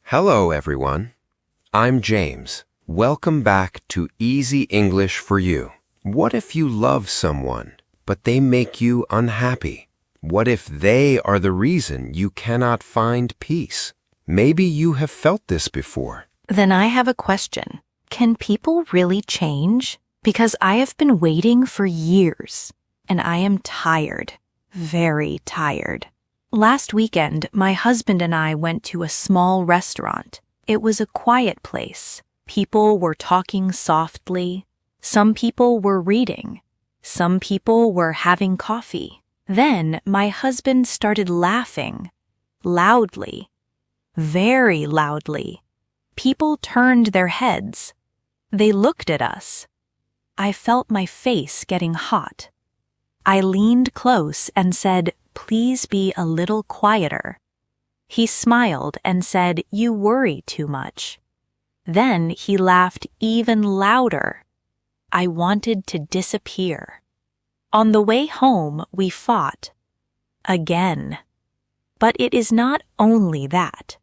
Hello, everyone. I'm James. Welcome back to Easy English for You. What if you love someone, but they make you unhappy? What if they are the reason you cannot find peace? Maybe you have felt this before. Then I have a question. Can people really change? Because I have been waiting for years, and I am tired, very tired. Last weekend, my husband and I went to a small restaurant. It was a quiet place. People were talking softly. Some people were reading. Some people were having coffee. Then my husband started laughing, loudly, very loudly. People turned their heads. They looked at us. I felt my face getting hot. I leaned close and said, "Please be a little quieter." He smiled and said, "You worry too much." Then he laughed even louder. I wanted to disappear. On the way home, we fought. Again. But it is not only that.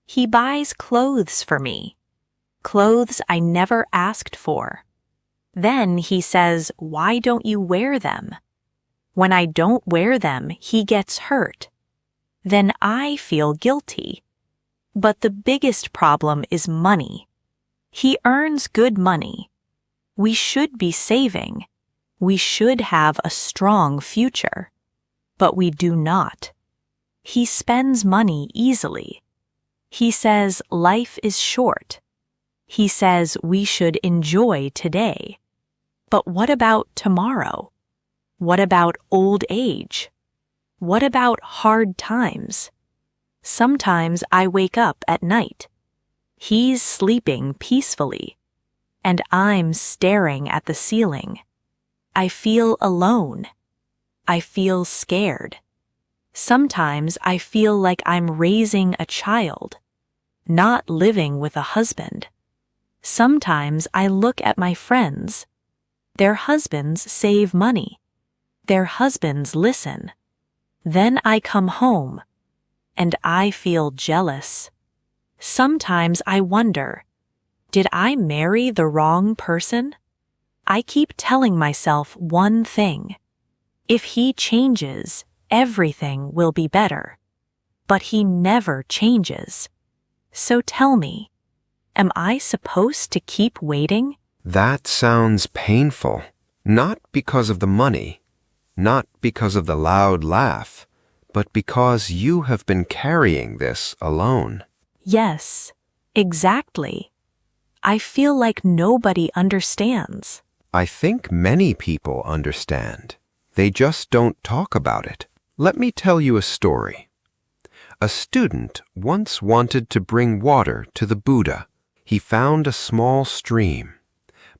He buys clothes for me. Clothes I never asked for. Then he says, "Why don't you wear them?" When I don't wear them, he gets hurt. Then I feel guilty. But the biggest problem is money. He earns good money. We should be saving. We should have a strong future. But we do not. He spends money easily. He says life is short. He says we should enjoy today. But what about tomorrow? What about old age? What about hard times? Sometimes I wake up at night. He's sleeping peacefully, and I'm staring at the ceiling. I feel alone. I feel scared. Sometimes I feel like I'm raising a child, not living with a husband. Sometimes I look at my friends. Their husbands save money. Their husbands listen. Then I come home, and I feel jealous. Sometimes I wonder, did I marry the wrong person? I keep telling myself one thing. If he changes, everything will be better. But he never changes. So tell me, am I supposed to keep waiting? That sounds painful. Not because of the money, not because of the loud laugh, but because you have been carrying this alone. Yes, exactly. I feel like nobody understands. I think many people understand. They just don't talk about it. Let me tell you a story. A student once wanted to bring water to the Buddha. He found a small stream,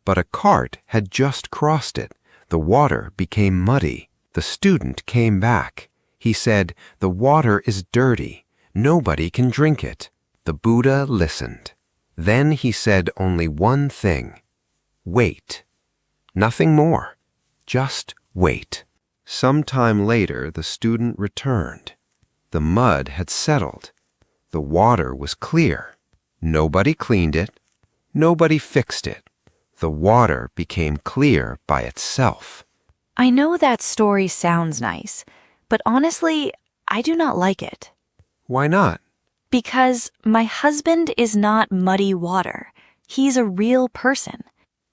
but a cart had just crossed it. The water became muddy. The student came back. He said, "The water is dirty. Nobody can drink it." The Buddha listened. Then he said only one thing. Wait. Nothing more. Just wait. Some time later, the student returned. The mud had settled. The water was clear. Nobody cleaned it. Nobody fixed it. The water became clear by itself. I know that story sounds nice, but honestly, I do not like it. Why not? Because my husband is not muddy water. He's a real person.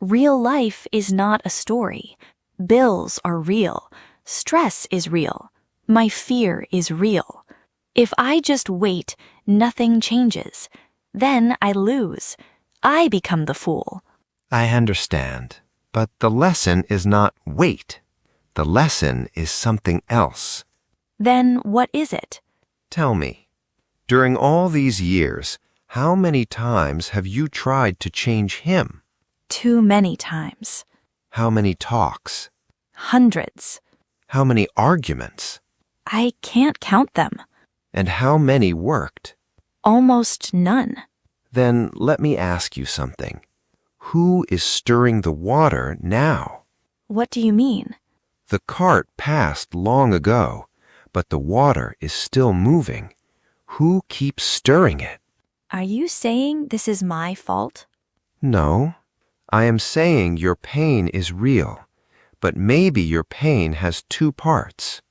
Real life is not a story. Bills are real. Stress is real. My fear is real. If I just wait, nothing changes. Then I lose. I become the fool. I understand, but the lesson is not wait. The lesson is something else. Then what is it? Tell me, during all these years, how many times have you tried to change him? Too many times. How many talks? Hundreds. How many arguments? I can't count them. And how many worked? Almost none. Then let me ask you something. Who is stirring the water now? What do you mean? The cart passed long ago, but the water is still moving. Who keeps stirring it? Are you saying this is my fault? No, I am saying your pain is real, but maybe your pain has two parts.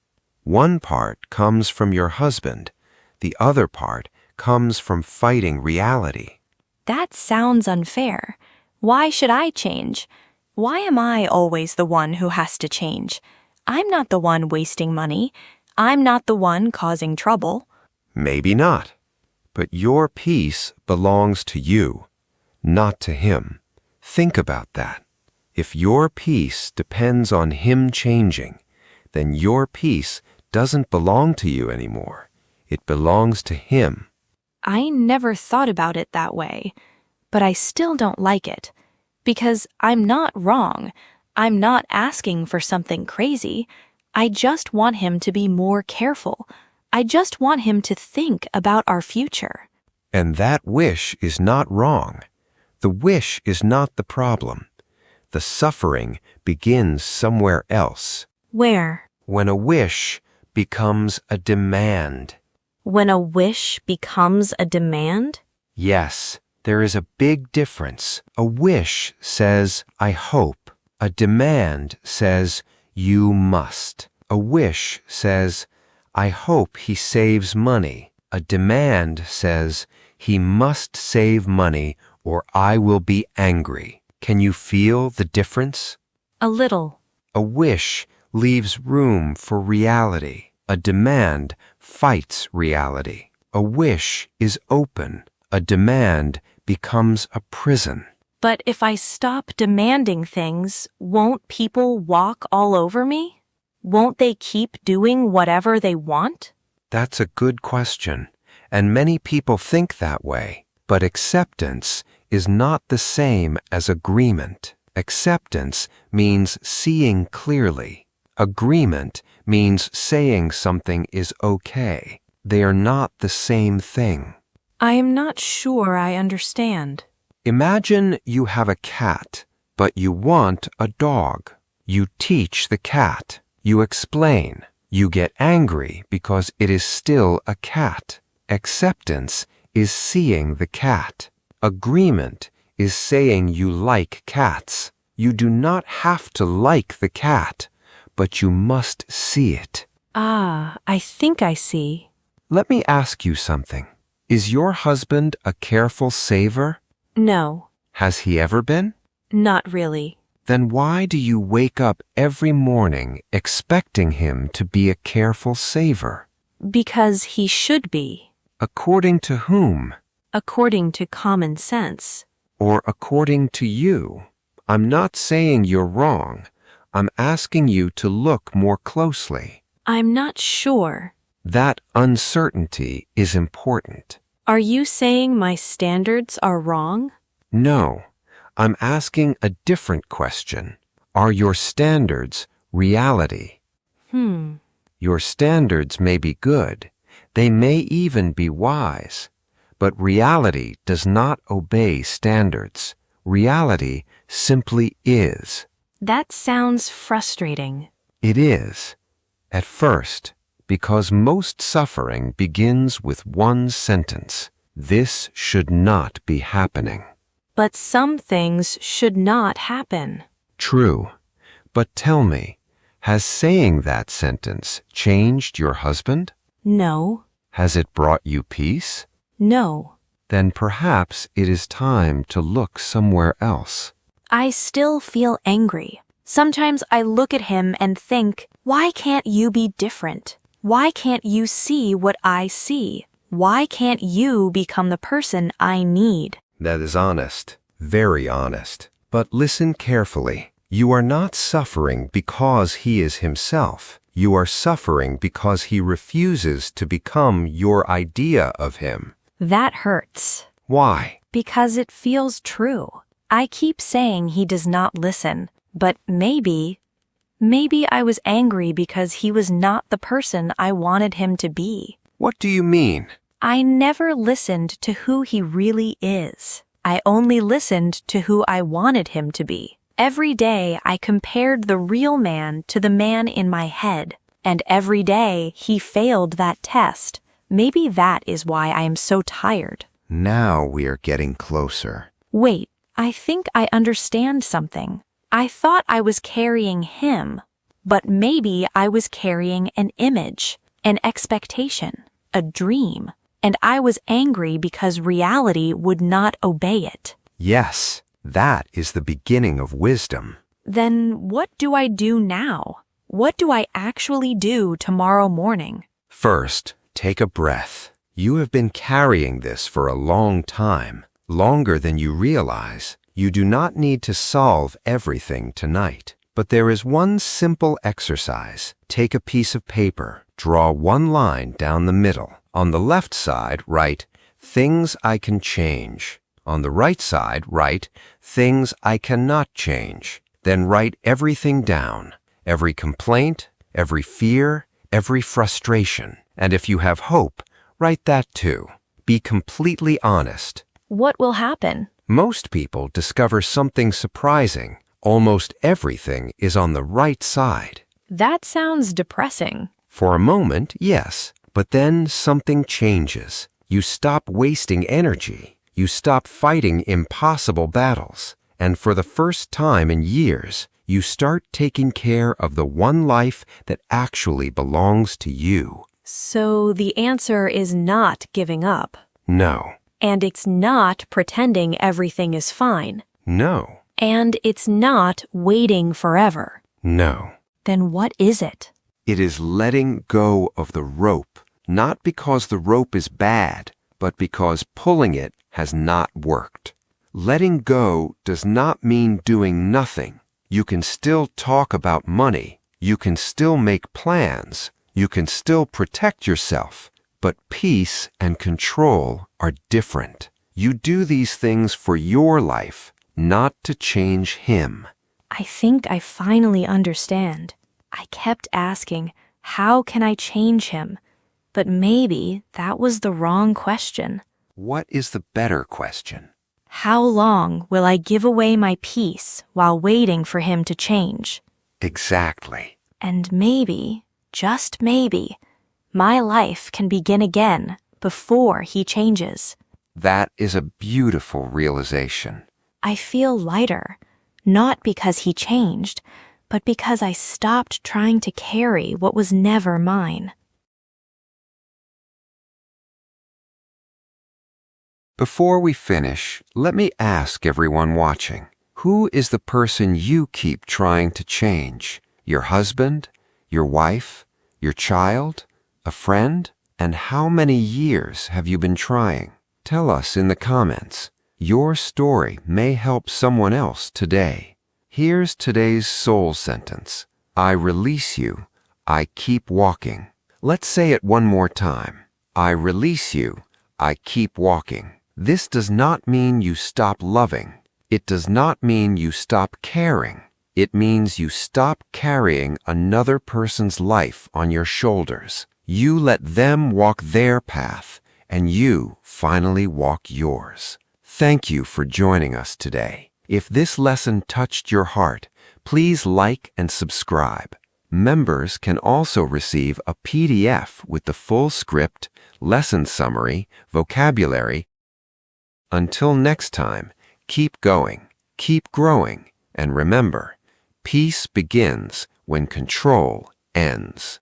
One part comes from your husband. The other part comes from fighting reality. That sounds unfair. Why should I change? Why am I always the one who has to change? I'm not the one wasting money. I'm not the one causing trouble. Maybe not, but your peace belongs to you, not to him. Think about that. If your peace depends on him changing, then your peace doesn't belong to you anymore. It belongs to him. I never thought about it that way, but I still don't like it. Because I'm not wrong. I'm not asking for something crazy. I just want him to be more careful. I just want him to think about our future. And that wish is not wrong. The wish is not the problem. The suffering begins somewhere else. Where? When a wish becomes a demand. When a wish becomes a demand? Yes, there is a big difference. A wish says, I hope. A demand says, you must. A wish says, I hope he saves money. A demand says, he must save money or I will be angry. Can you feel the difference? A little. A wish leaves room for reality. A demand fights reality. A wish is open. A demand becomes a prison. But if I stop demanding things, won't people walk all over me? Won't they keep doing whatever they want? That's a good question, and many people think that way. But acceptance is not the same as agreement. Acceptance means seeing clearly. Agreement means saying something is okay. They are not the same thing. I am not sure I understand. Imagine you have a cat, but you want a dog. You teach the cat. You explain. You get angry because it is still a cat. Acceptance is seeing the cat. Agreement is saying you like cats. You do not have to like the cat, but you must see it. Ah, I think I see. Let me ask you something. Is your husband a careful saver? No. Has he ever been? Not really. Then why do you wake up every morning expecting him to be a careful saver? Because he should be. According to whom? According to common sense. Or according to you? I'm not saying you're wrong. I'm asking you to look more closely. I'm not sure. That uncertainty is important. Are you saying my standards are wrong? No. I'm asking a different question. Are your standards reality? Your standards may be good. They may even be wise. But reality does not obey standards. Reality simply is. That sounds frustrating. It is. At first, because most suffering begins with one sentence. This should not be happening. But some things should not happen. True. But tell me, has saying that sentence changed your husband? No. Has it brought you peace? No. Then perhaps it is time to look somewhere else. I still feel angry. Sometimes I look at him and think, why can't you be different? Why can't you see what I see? Why can't you become the person I need? That is honest, very honest. But listen carefully. You are not suffering because he is himself. You are suffering because he refuses to become your idea of him. That hurts. Why? Because it feels true. I keep saying he does not listen, but maybe I was angry because he was not the person I wanted him to be. What do you mean? I never listened to who he really is. I only listened to who I wanted him to be. Every day I compared the real man to the man in my head, and every day he failed that test. Maybe that is why I am so tired. Now we are getting closer. Wait, I think I understand something. I thought I was carrying him, but maybe I was carrying an image, an expectation, a dream, and I was angry because reality would not obey it. Yes, that is the beginning of wisdom. Then what do I do now? What do I actually do tomorrow morning? First, take a breath. You have been carrying this for a long time, longer than you realize. You do not need to solve everything tonight. But there is one simple exercise. Take a piece of paper, draw one line down the middle. On the left side, write, "Things I can change." On the right side, write, "Things I cannot change." Then write everything down, every complaint, every fear, every frustration. And if you have hope, write that too. Be completely honest. What will happen? Most people discover something surprising. Almost everything is on the right side. That sounds depressing. For a moment, yes, but then something changes. You stop wasting energy. You stop fighting impossible battles. And for the first time in years, you start taking care of the one life that actually belongs to you. So the answer is not giving up. No. And it's not pretending everything is fine. No. And it's not waiting forever. No. Then what is it? It is letting go of the rope, not because the rope is bad, but because pulling it has not worked. Letting go does not mean doing nothing. You can still talk about money. You can still make plans. You can still protect yourself. But peace and control are different. You do these things for your life, not to change him. I think I finally understand. I kept asking, how can I change him? But maybe that was the wrong question. What is the better question? How long will I give away my peace while waiting for him to change? Exactly. And maybe, just maybe, my life can begin again before he changes. That is a beautiful realization. I feel lighter, not because he changed, but because I stopped trying to carry what was never mine. Before we finish, let me ask everyone watching, who is the person you keep trying to change? Your husband? Your wife? Your child? A friend? And how many years have you been trying? Tell us in the comments. Your story may help someone else today. Here's today's soul sentence. I release you. I keep walking. Let's say it one more time. I release you. I keep walking. This does not mean you stop loving. It does not mean you stop caring. It means you stop carrying another person's life on your shoulders. You let them walk their path, and you finally walk yours. Thank you for joining us today. If this lesson touched your heart, please like and subscribe. Members can also receive a PDF with the full script, lesson summary, vocabulary. Until next time, keep going, keep growing, and remember, peace begins when control ends.